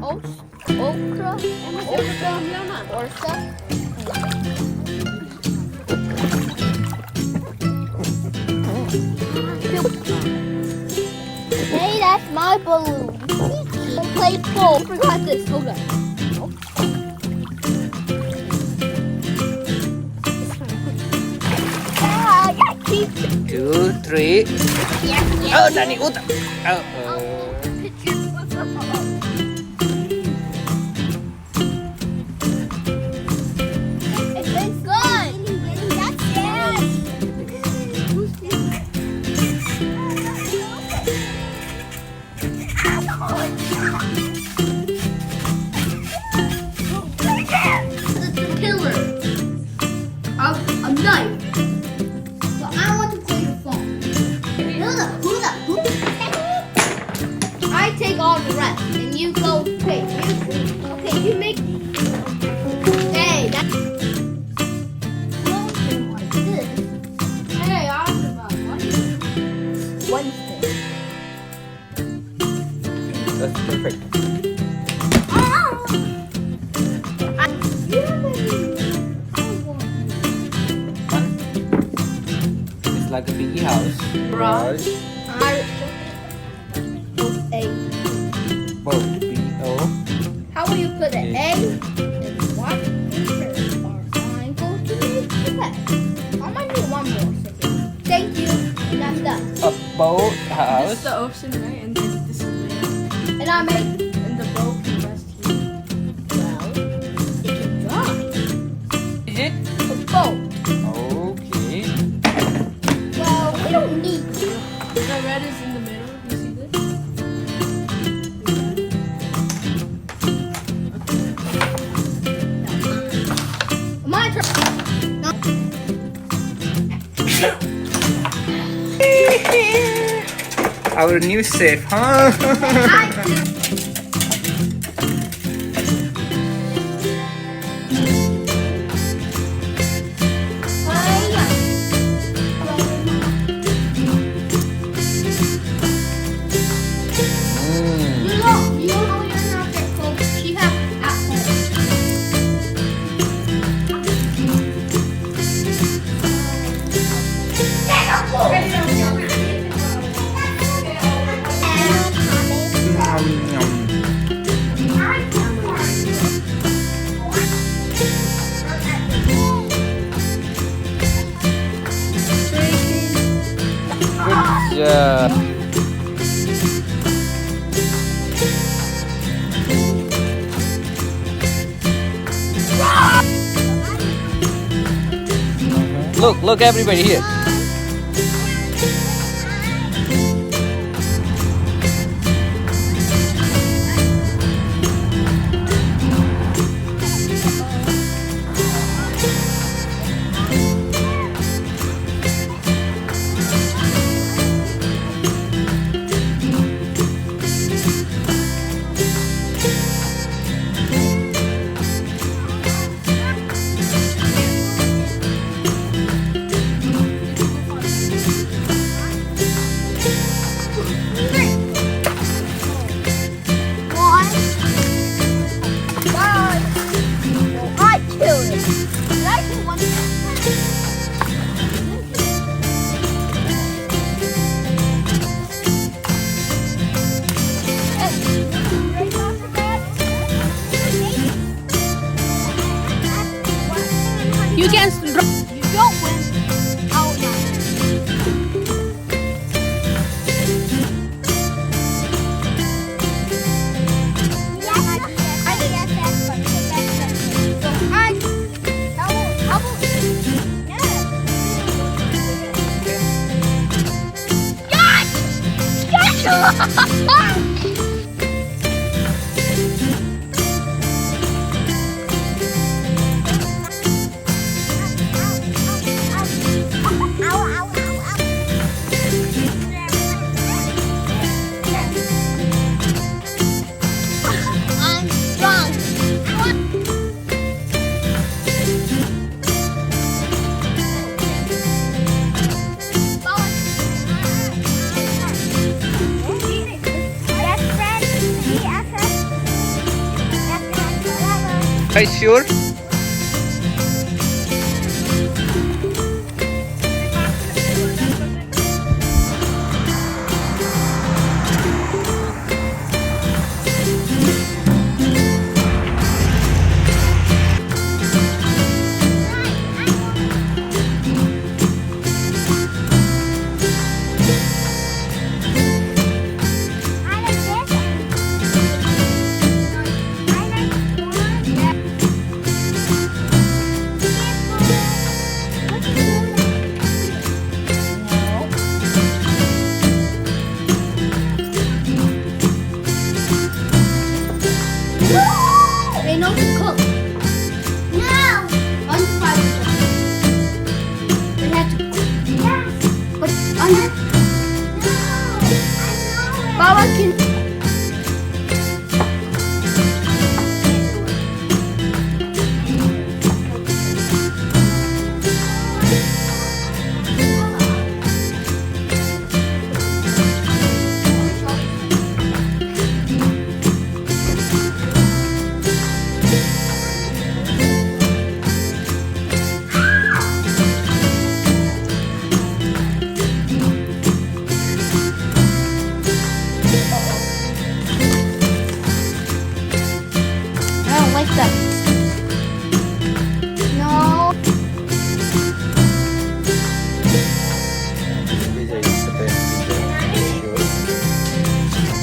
Okra. Orsa. Hey, that's my balloon. Play full. Forgot this. Hold on. I got keep. 2, 3. Yes. Oh, tadi utak. Oh. It's good. That's it. The killer of a knife. So I want to play the phone. Who I take all the rest, and you go pay. Okay, you make. Hey, that's like this. Hey, I was about Wednesday. That's perfect. It's like a biggie house. Right. Both B-O. How will you put an A in what pictures are I'm going to make today? I might need one more second. Thank you. And that's done. A boat This is house. the ocean, right? And then this is land. And I make And the boat can rest here. well, it can drive Is it? a boat. Okay. Well, we don't need to. The red is in the middle. You see this? My turn. No. Our new safe, huh? I Mm. You know you're not that close. She has at home. Yum, yum. Good job. Look everybody here. You can. You don't win. I'll win. I think that's fun. So how about I'm drunk. That's Are you sure? They know to cook. No. Unfired. They have to cook. Yes. But no. Baba can. I don't like that. No. Vijay is the best teacher. Sure.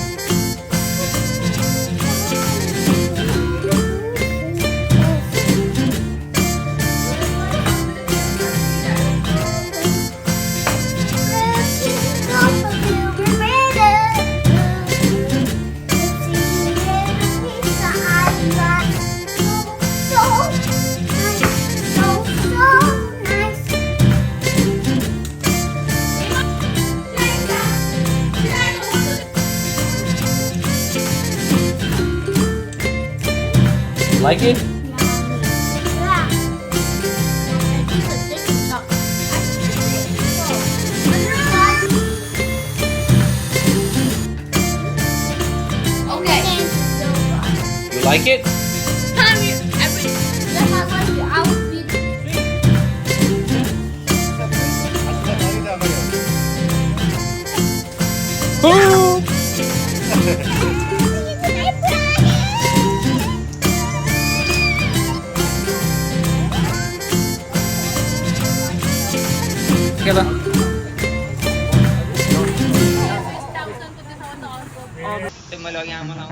Like it? Okay. You like it? Boom! Okay ba? Malaki ang mga